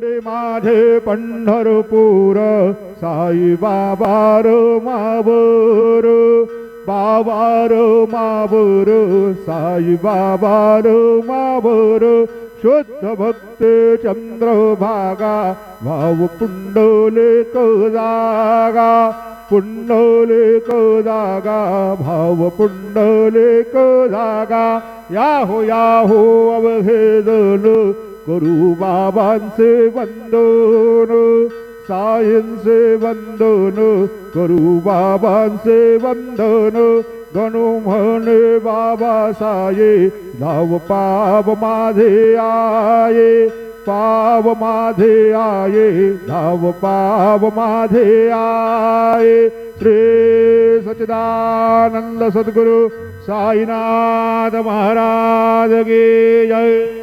रे माझे पंढरपूर साई बाबा रो मावर बाबा row Mawar Sai Baba row Mawar शुद्ध भक्त चंद्रभागा भाव पुंडलिक जागा पुंडलिक जागा भाव पुंडलिक जागा याहो अवहेदन करू बाबांचे वंदन साईंचे वंदन करू बाबांचे वंदन गणू म्हणे बाबा साये धाव पाव माझे आये पाव माझे आये धाव पाव माझे आये श्री सच्चिदानंद सद्गुरु साईनाथ महाराज की जय।